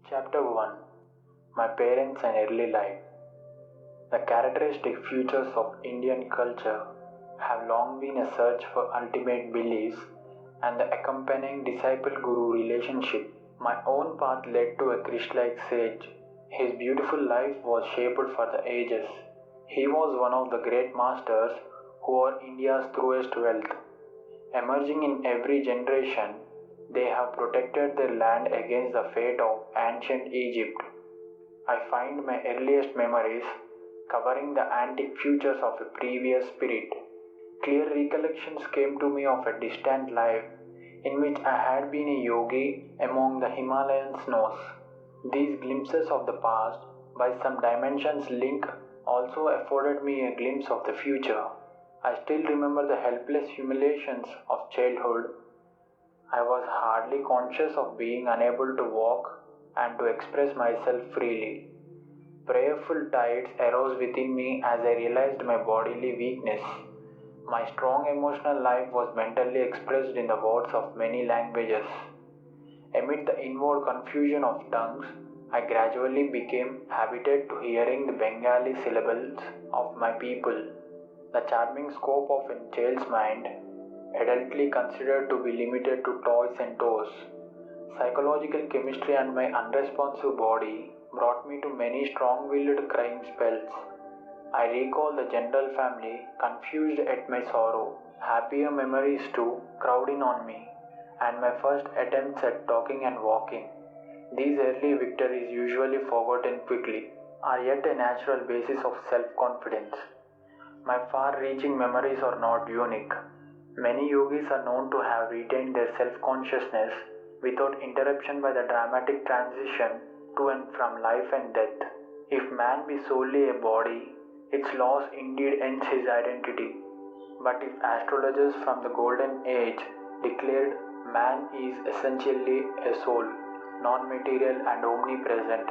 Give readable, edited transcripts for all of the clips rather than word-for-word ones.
Chapter 1. My Parents and Early Life. The characteristic features of Indian culture have long been a search for ultimate beliefs and the accompanying disciple guru relationship. My own path led to a Christ-like sage. His beautiful life was shaped for the ages. He was one of the great masters who are India's truest wealth. Emerging in every generation, they have protected their land against the fate of ancient Egypt. I find my earliest memories covering the antique features of a previous spirit. Clear recollections came to me of a distant life in which I had been a yogi among the Himalayan snows. These glimpses of the past, by some dimensions linked, also afforded me a glimpse of the future. I still remember the helpless humiliations of childhood. I was hardly conscious of being unable to walk and to express myself freely. Prayerful tides arose within me as I realized my bodily weakness. My strong emotional life was mentally expressed in the words of many languages. Amid the inward confusion of tongues, I gradually became habituated to hearing the Bengali syllables of my people. The charming scope of a child's mind, adultly considered to be limited to toys and toes. Psychological chemistry and my unresponsive body brought me to many strong-willed crying spells. I recall the general family, confused at my sorrow, happier memories too crowding on me, and my first attempts at talking and walking. These early victories, usually forgotten quickly, are yet a natural basis of self-confidence. My far-reaching memories are not unique. Many yogis are known to have retained their self-consciousness without interruption by the dramatic transition to and from life and death. If man be solely a body, its loss indeed ends his identity. But if astrologers from the Golden Age declared man is essentially a soul, non-material and omnipresent,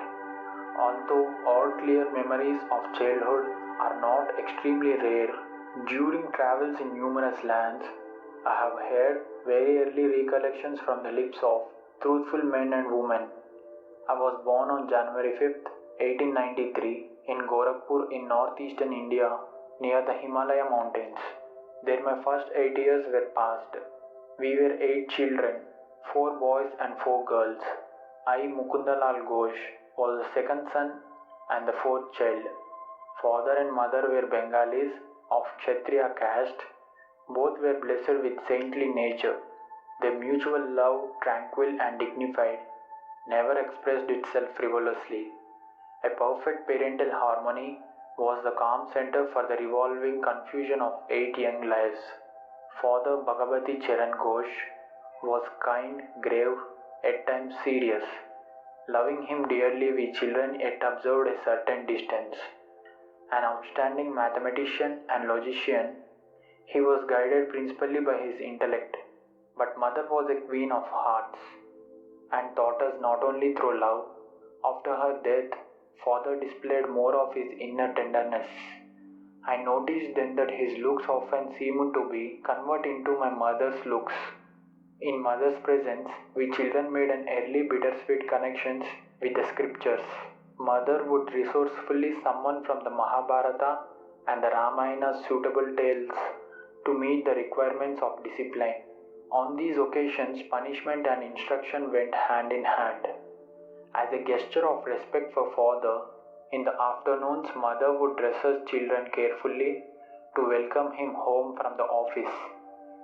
although all clear memories of childhood are not extremely rare, during travels in numerous lands, I have heard very early recollections from the lips of truthful men and women. I was born on January 5th, 1893, in Gorakhpur in northeastern India, near the Himalaya mountains. There my first 8 years were passed. We were 8 children, 4 boys and 4 girls. I, Mukundalal Ghosh, was the second son and the fourth child. Father and mother were Bengalis of Kshatriya caste. Both were blessed with saintly nature. Their mutual love, tranquil and dignified, never expressed itself frivolously. A perfect parental harmony was the calm center for the revolving confusion of 8 young lives. Father Bhagavati Charan Ghosh was kind, grave, at times serious. Loving him dearly, we children yet observed a certain distance. An outstanding mathematician and logician, he was guided principally by his intellect, but mother was a queen of hearts and taught us not only through love. After her death, father displayed more of his inner tenderness. I noticed then that his looks often seemed to be converted into my mother's looks. In mother's presence, we children made an early bittersweet connections with the scriptures. Mother would resourcefully summon from the Mahabharata and the Ramayana suitable tales to meet the requirements of discipline. On these occasions, punishment and instruction went hand in hand. As a gesture of respect for father, in the afternoons, mother would dress us children carefully to welcome him home from the office.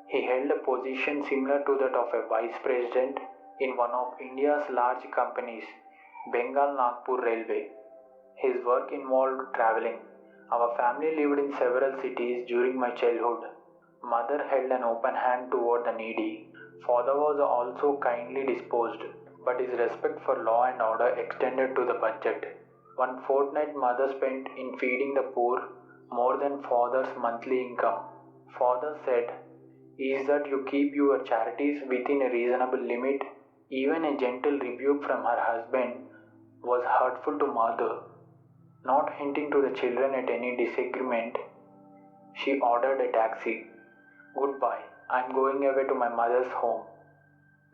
He held a position similar to that of a vice president in one of India's large companies, Bengal Nagpur Railway. His work involved traveling. Our family lived in several cities during my childhood. Mother held an open hand toward the needy. Father was also kindly disposed, but his respect for law and order extended to the budget. One fortnight mother spent in feeding the poor more than father's monthly income. Father said, "Is that you keep your charities within a reasonable limit?" Even a gentle rebuke from her husband was hurtful to mother. Not hinting to the children at any disagreement, she ordered a taxi. "Goodbye, I'm going away to my mother's home."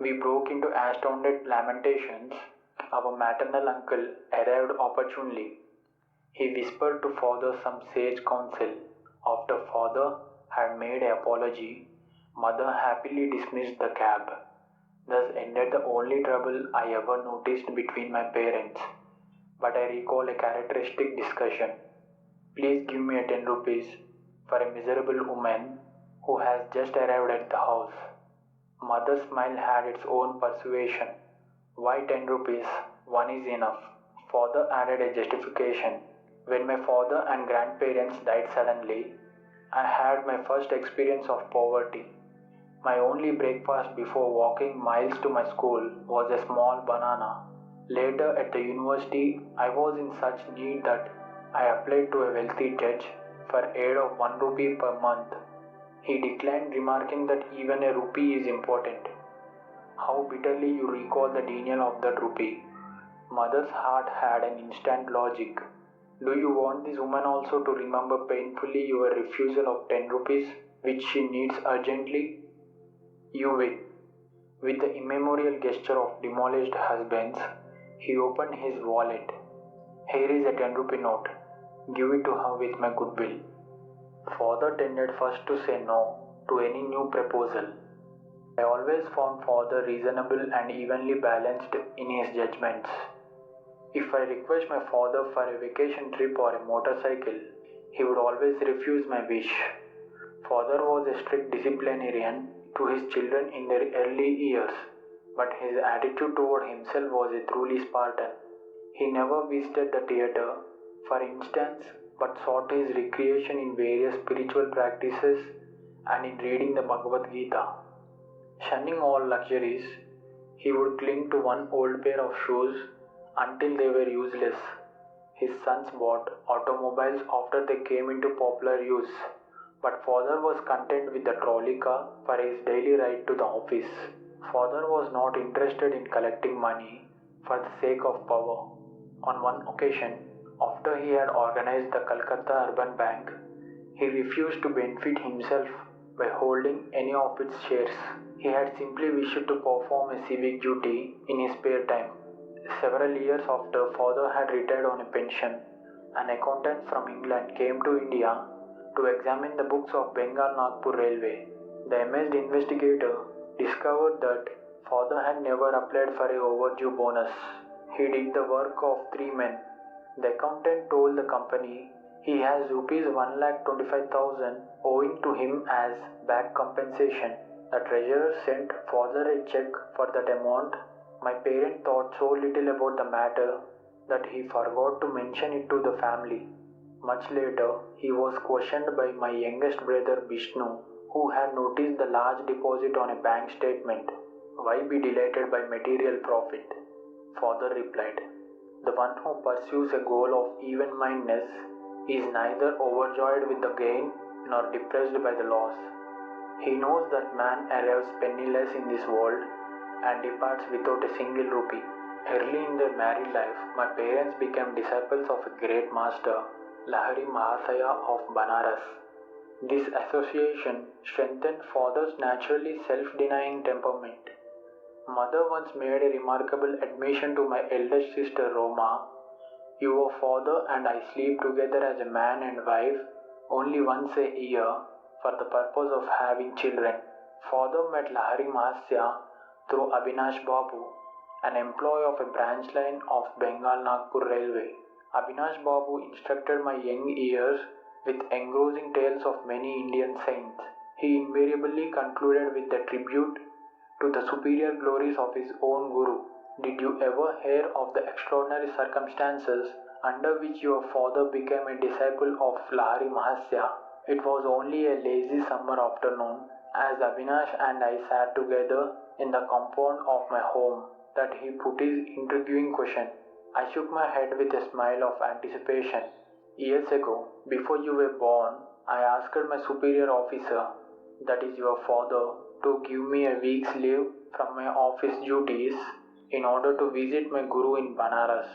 We broke into astounded lamentations. our maternal uncle arrived opportunely. He whispered to father some sage counsel. After father had made an apology, mother happily dismissed the cab. Thus ended the only trouble I ever noticed between my parents. But I recall a characteristic discussion. Please give me a 10 rupees for a miserable woman who has just arrived at the house. Mother's smile had its own persuasion. Why 10 rupees? One is enough. Father added a justification. When my father and grandparents died suddenly, I had my first experience of poverty. My only breakfast before walking miles to my school was a small banana. Later at the university, I was in such need that I applied to a wealthy judge for aid of 1 rupee per month. He declined, remarking that even a rupee is important. How bitterly you recall the denial of that rupee. Mother's heart had an instant logic. Do you want this woman also to remember painfully your refusal of 10 rupees, which she needs urgently? You will. With the immemorial gesture of demolished husbands, he opened his wallet. Here is a 10 rupee note. Give it to her with my goodwill. Father tended first to say no to any new proposal. I always found father reasonable and evenly balanced in his judgments. If I request my father for a vacation trip or a motorcycle, he would always refuse my wish. Father was a strict disciplinarian to his children in their early years, but his attitude toward himself was a truly Spartan. He never visited the theater, for instance, but sought his recreation in various spiritual practices and in reading the Bhagavad Gita. Shunning all luxuries, he would cling to one old pair of shoes until they were useless. His sons bought automobiles after they came into popular use, but father was content with the trolley car for his daily ride to the office. Father was not interested in collecting money for the sake of power. On one occasion, after he had organized the Calcutta Urban Bank, he refused to benefit himself by holding any of its shares. He had simply wished to perform a civic duty in his spare time. Several years after father had retired on a pension, an accountant from England came to India to examine the books of Bengal Nagpur Railway. The amazed investigator discovered that father had never applied for a overdue bonus. He did the work of 3 men. The accountant told the company he has rupees 1,25,000 owing to him as back compensation. The treasurer sent father a check for that amount. My parent thought so little about the matter that he forgot to mention it to the family. Much later, he was questioned by my youngest brother Vishnu, who had noticed the large deposit on a bank statement. Why be delighted by material profit? Father replied. The one who pursues a goal of even-mindedness is neither overjoyed with the gain nor depressed by the loss. He knows that man arrives penniless in this world and departs without a single rupee. Early in their married life, my parents became disciples of a great master, Lahari Mahasaya of Banaras. This association strengthened father's naturally self-denying temperament. Mother once made a remarkable admission to my eldest sister Roma. Your father and I sleep together as a man and wife only once a year for the purpose of having children. Father met Lahari Mahasya through Abhinash Babu, an employee of a branch line of Bengal Nagpur Railway. Abhinash Babu instructed my young ears with engrossing tales of many Indian saints. He invariably concluded with the tribute to the superior glories of his own Guru. Did you ever hear of the extraordinary circumstances under which your father became a disciple of Lahari Mahasya? It was only a lazy summer afternoon as Abhinash and I sat together in the compound of my home that he put his intriguing question. I shook my head with a smile of anticipation. Years ago, before you were born, I asked my superior officer, that is your father, to give me a week's leave from my office duties in order to visit my guru in Banaras.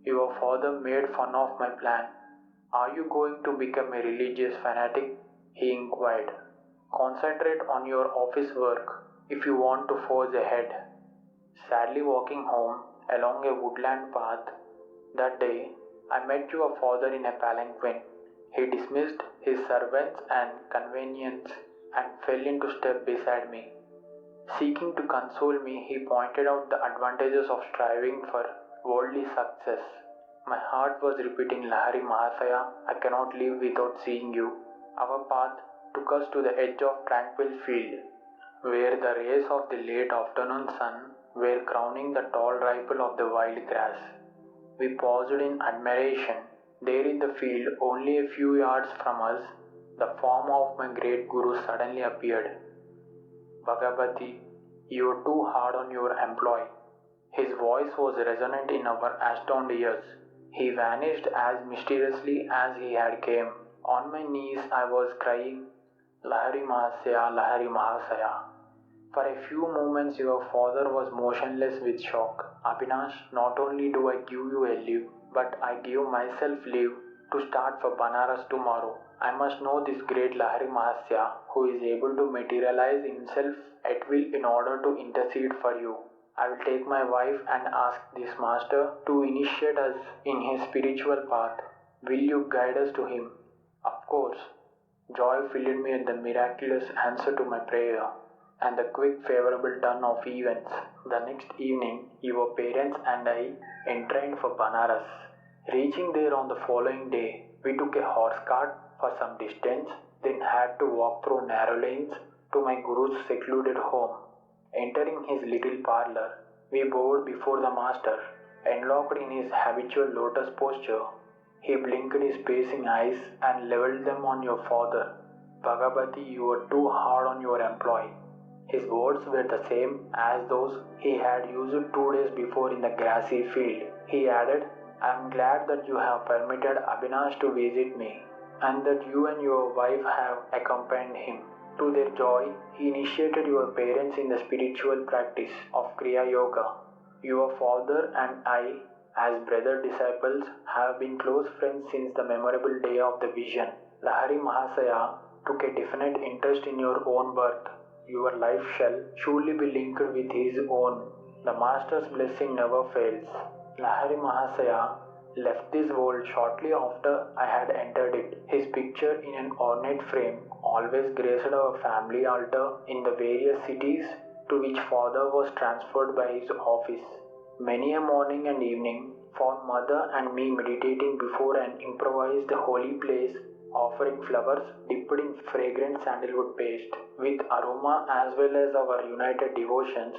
Your father made fun of my plan. Are you going to become a religious fanatic? He inquired. Concentrate on your office work if you want to forge ahead. Sadly walking home, along a woodland path. That day, I met your father in a palanquin. He dismissed his servants and convenience and fell into step beside me. Seeking to console me, he pointed out the advantages of striving for worldly success. My heart was repeating, Lahari Mahasaya, I cannot live without seeing you. Our path took us to the edge of tranquil field, where the rays of the late afternoon sun were crowning the tall ripple of the wild grass. We paused in admiration. There in the field, only a few yards from us, the form of my great Guru suddenly appeared. Bhagavati, you're too hard on your employee. His voice was resonant in our astounded ears. He vanished as mysteriously as he had came. On my knees I was crying, Lahari Mahasaya, Lahari Mahasaya. For a few moments your father was motionless with shock. Abhinash, not only do I give you a leave, but I give myself leave to start for Banaras tomorrow. I must know this great Lahari Mahasya who is able to materialize himself at will in order to intercede for you. I will take my wife and ask this master to initiate us in his spiritual path. Will you guide us to him? Of course. Joy filled me at the miraculous answer to my prayer and the quick favorable turn of events. The next evening, your parents and I entrained for Banaras. Reaching there on the following day, we took a horse cart for some distance, then had to walk through narrow lanes to my Guru's secluded home. Entering his little parlor, we bowed before the master, enlocked in his habitual lotus posture. He blinked his piercing eyes and leveled them on your father. Bhagavati, you are too hard on your employee. His words were the same as those he had used 2 days before in the grassy field. He added, I am glad that you have permitted Abhinash to visit me and that you and your wife have accompanied him. To their joy, he initiated your parents in the spiritual practice of Kriya Yoga. Your father and I, as brother disciples, have been close friends since the memorable day of the vision. Lahari Mahasaya took a definite interest in your own birth. Your life shall surely be linked with his own. The Master's blessing never fails. Lahari Mahasaya left this world shortly after I had entered it. His picture in an ornate frame always graced our family altar in the various cities to which father was transferred by his office. Many a morning and evening found mother and me meditating before an improvised holy place, offering flowers dipped in fragrant sandalwood paste. With aroma as well as our united devotions,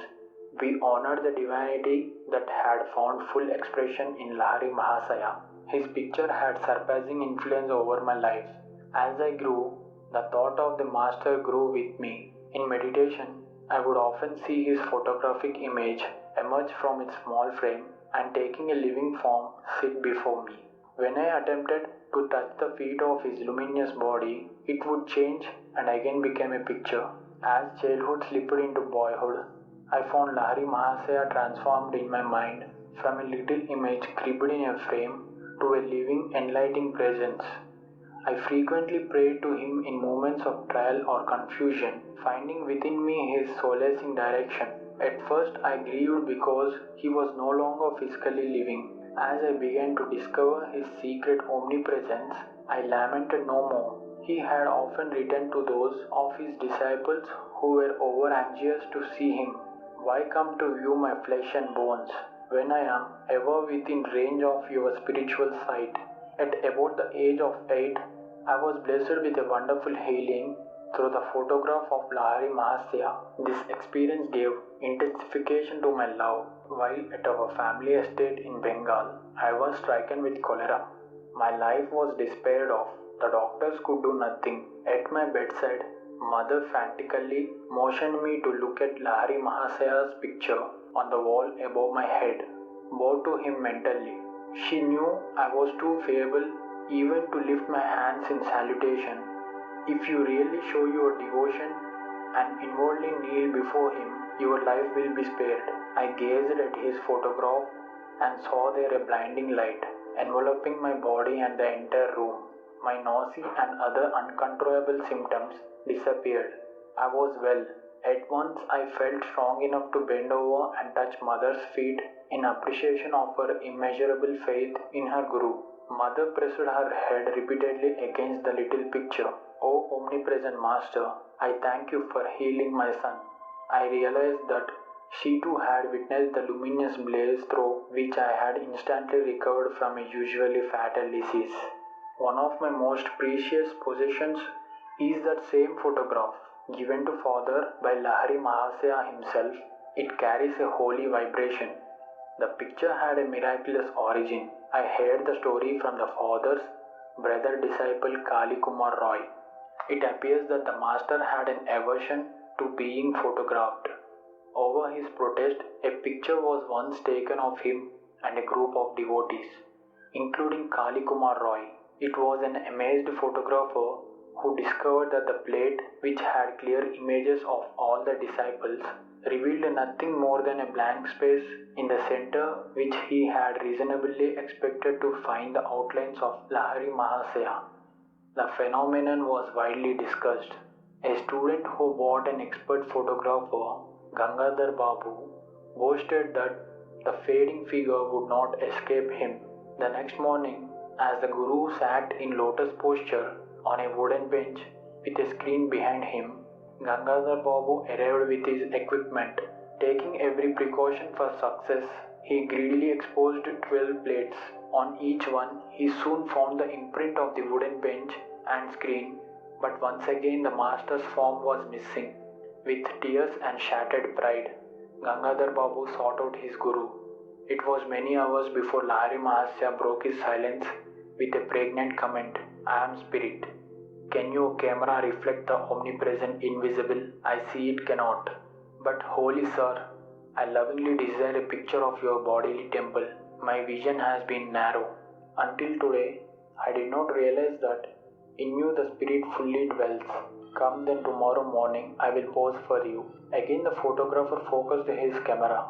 we honored the divinity that had found full expression in Lahari Mahasaya. His picture had surpassing influence over my life. As I grew, the thought of the Master grew with me. In meditation, I would often see his photographic image emerge from its small frame and taking a living form sit before me. When I attempted to touch the feet of his luminous body, it would change and again become a picture. As childhood slipped into boyhood, I found Lahari Mahasaya transformed in my mind from a little image cribbed in a frame to a living, enlightening presence. I frequently prayed to him in moments of trial or confusion, finding within me his solacing direction. At first, I grieved because he was no longer physically living. As I began to discover his secret omnipresence, I lamented no more. He had often written to those of his disciples who were over anxious to see him, why come to view my flesh and bones when I am ever within range of your spiritual sight? At about the age of 8, I was blessed with a wonderful healing through the photograph of Lahari Mahasaya. This experience gave intensification to my love. While at our family estate in Bengal, I was stricken with cholera. My life was despaired of. The doctors could do nothing. At my bedside, Mother frantically motioned me to look at Lahari Mahasaya's picture on the wall above my head. Bow to him mentally. She knew I was too feeble even to lift my hands in salutation. If you really show your devotion and inwardly kneel before him, your life will be spared. I gazed at his photograph and saw there a blinding light enveloping my body and the entire room. My nausea and other uncontrollable symptoms disappeared. I was well. At once I felt strong enough to bend over and touch mother's feet in appreciation of her immeasurable faith in her guru. Mother pressed her head repeatedly against the little picture. O omnipresent master, I thank you for healing my son. I realized that she too had witnessed the luminous blaze through which I had instantly recovered from a usually fatal disease. One of my most precious possessions is that same photograph, given to father by Lahari Mahasaya himself. It carries a holy vibration. The picture had a miraculous origin. I heard the story from the father's brother disciple Kali Kumar Roy. It appears that the master had an aversion to being photographed. Over his protest, a picture was once taken of him and a group of devotees, including Kali Kumar Roy. It was an amazed photographer who discovered that the plate, which had clear images of all the disciples, revealed nothing more than a blank space in the center, which he had reasonably expected to find the outlines of Lahari Mahasaya. The phenomenon was widely discussed. A student who bought an expert photographer, Gangadhar Babu, boasted that the fading figure would not escape him. The next morning, as the Guru sat in lotus posture on a wooden bench with a screen behind him, Gangadhar Babu arrived with his equipment. Taking every precaution for success, he greedily exposed 12 plates. On each one, he soon found the imprint of the wooden bench and screen, but once again the master's form was missing. With tears and shattered pride, Gangadhar Babu sought out his Guru. It was many hours before Lahari Mahasaya broke his silence with a pregnant comment, I am spirit. Can your camera reflect the omnipresent invisible? I see it cannot. But holy sir, I lovingly desire a picture of your bodily temple. My vision has been narrow. Until today, I did not realize that in you the spirit fully dwells. Come then tomorrow morning, I will pose for you. Again the photographer focused his camera.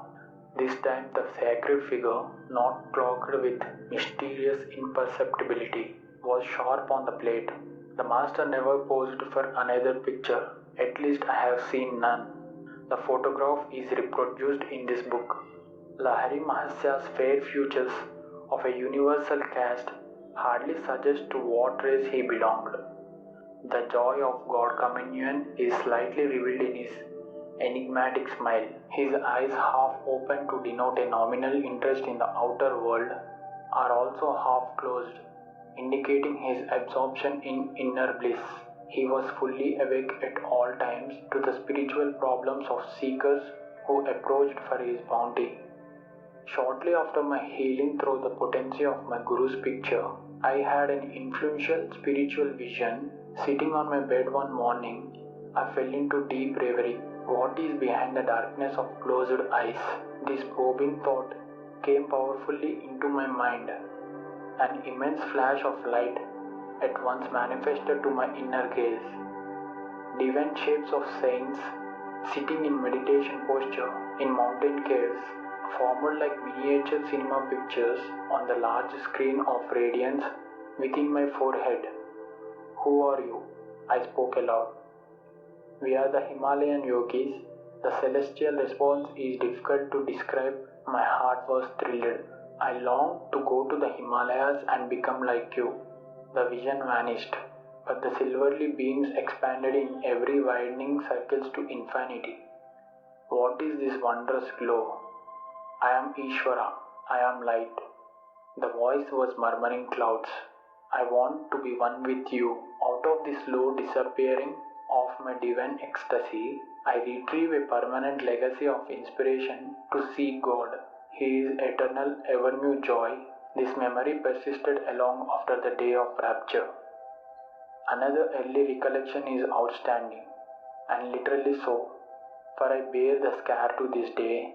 This time the sacred figure, not cloaked with mysterious imperceptibility, was sharp on the plate. The master never posed for another picture. At least I have seen none. The photograph is reproduced in this book. Lahari Mahasaya's fair features of a universal caste hardly suggest to what race he belonged. The joy of God communion is slightly revealed in his enigmatic smile. His eyes, half open to denote a nominal interest in the outer world, are also half closed, indicating his absorption in inner bliss. He was fully awake at all times to the spiritual problems of seekers who approached for his bounty. Shortly after my healing through the potency of my Guru's picture, I had an influential spiritual vision. Sitting on my bed one morning, I fell into deep reverie. What is behind the darkness of closed eyes? This probing thought came powerfully into my mind. An immense flash of light at once manifested to my inner gaze. Divine shapes of saints sitting in meditation posture in mountain caves formed like miniature cinema pictures on the large screen of radiance within my forehead. Who are you? I spoke aloud. We are the Himalayan yogis. The celestial response is difficult to describe. My heart was thrilled. I longed to go to the Himalayas and become like you. The vision vanished, but the silvery beams expanded in every widening circles to infinity. What is this wondrous glow? I am Ishvara. I am light. The voice was murmuring clouds. I want to be one with you. Out of this slow disappearing of my divine ecstasy, I retrieve a permanent legacy of inspiration to seek God. He is eternal, ever new joy. This memory persisted long after the day of rapture. Another early recollection is outstanding, and literally so, for I bear the scar to this day.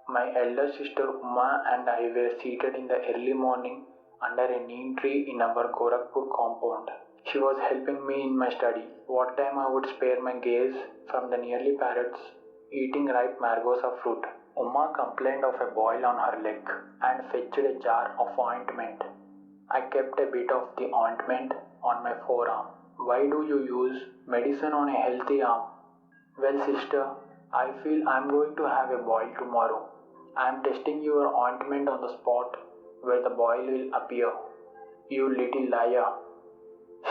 My elder sister Uma and I were seated in the early morning under a neem tree in our Gorakhpur compound. She was helping me in my study. What time I would spare my gaze from the nearly parrots eating ripe mangoes of fruit. Uma complained of a boil on her leg and fetched a jar of ointment. I kept a bit of the ointment on my forearm. Why do you use medicine on a healthy arm? Well, sister, I feel I'm going to have a boil tomorrow. I'm testing your ointment on the spot where the boil will appear. You little liar.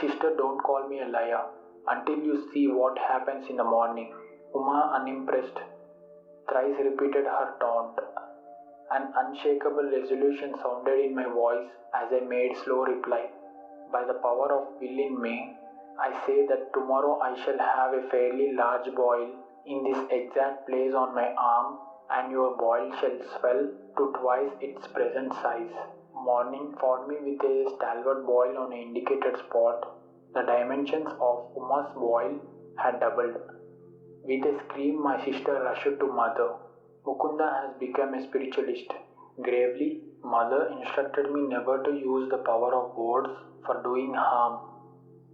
Sister, don't call me a liar until you see what happens in the morning. Uma, unimpressed, thrice repeated her taunt. An unshakable resolution sounded in my voice as I made slow reply. By the power of will in me, I say that tomorrow I shall have a fairly large boil in this exact place on my arm, and your boil shall swell to twice its present size. Morning found me with a stalwart boil on an indicated spot. The dimensions of Uma's boil had doubled. With a scream, my sister rushed to mother. Mukunda has become a spiritualist. Gravely, mother instructed me never to use the power of words for doing harm.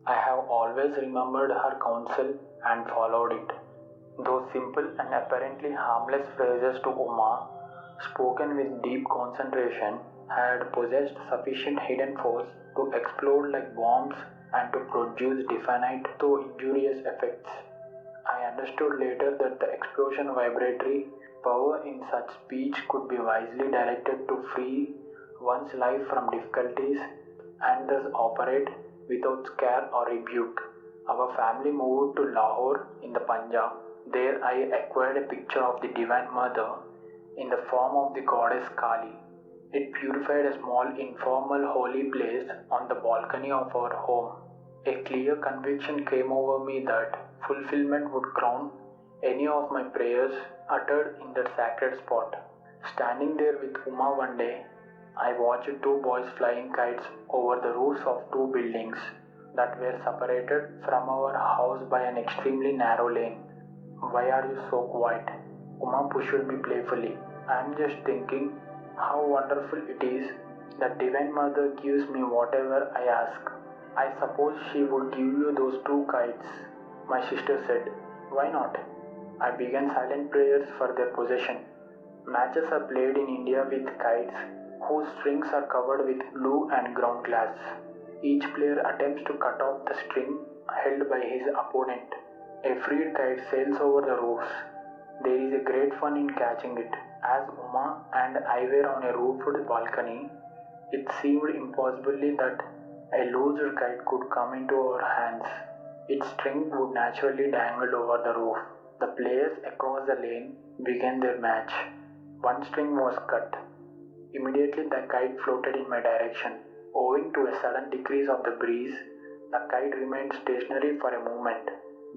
I have always remembered her counsel and followed it. Those simple and apparently harmless phrases to Uma, spoken with deep concentration, had possessed sufficient hidden force to explode like bombs and to produce definite though injurious effects. I understood later that the explosion vibratory power in such speech could be wisely directed to free one's life from difficulties and thus operate without scare or rebuke. Our family moved to Lahore in the Punjab. There I acquired a picture of the Divine Mother in the form of the goddess Kali. It purified a small informal holy place on the balcony of our home. A clear conviction came over me that fulfillment would crown any of my prayers uttered in that sacred spot. Standing there with Uma one day, I watched two boys flying kites over the roofs of two buildings that were separated from our house by an extremely narrow lane. Why are you so quiet? Uma pushed me playfully. I am just thinking how wonderful it is that Divine Mother gives me whatever I ask. I suppose she would give you those two kites, my sister said. Why not? I began silent prayers for their possession. Matches are played in India with kites whose strings are covered with glue and ground glass. Each player attempts to cut off the string held by his opponent. A freed kite sails over the roofs. There is a great fun in catching it. As Uma and I were on a roofed balcony, it seemed impossibly that a loosed kite could come into our hands. Its string would naturally dangle over the roof. The players across the lane began their match. One string was cut. Immediately the kite floated in my direction. Owing to a sudden decrease of the breeze, the kite remained stationary for a moment,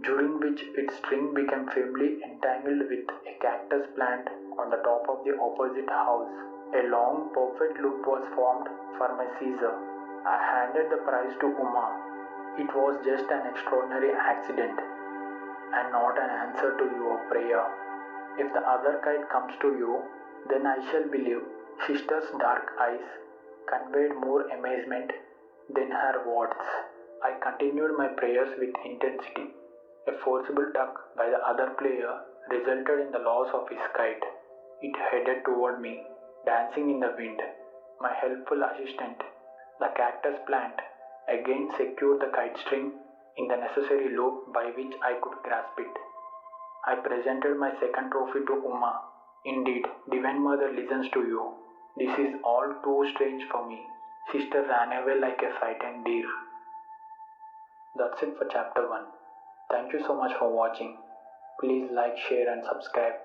during which its string became firmly entangled with a cactus plant on the top of the opposite house. A long, perfect loop was formed for my seizure. I handed the prize to Uma. It was just an extraordinary accident and not an answer to your prayer. If the other kite comes to you, then I shall believe. Sister's dark eyes conveyed more amazement than her words. I continued my prayers with intensity. A forcible tug by the other player resulted in the loss of his kite. It headed toward me, dancing in the wind. My helpful assistant, the cactus plant, again secured the kite string in the necessary loop by which I could grasp it. I presented my second trophy to Uma. Indeed, Divine Mother listens to you. This is all too strange for me. Sister ran away like a frightened deer. That's it for chapter 1. Thank you so much for watching. Please like, share, and subscribe.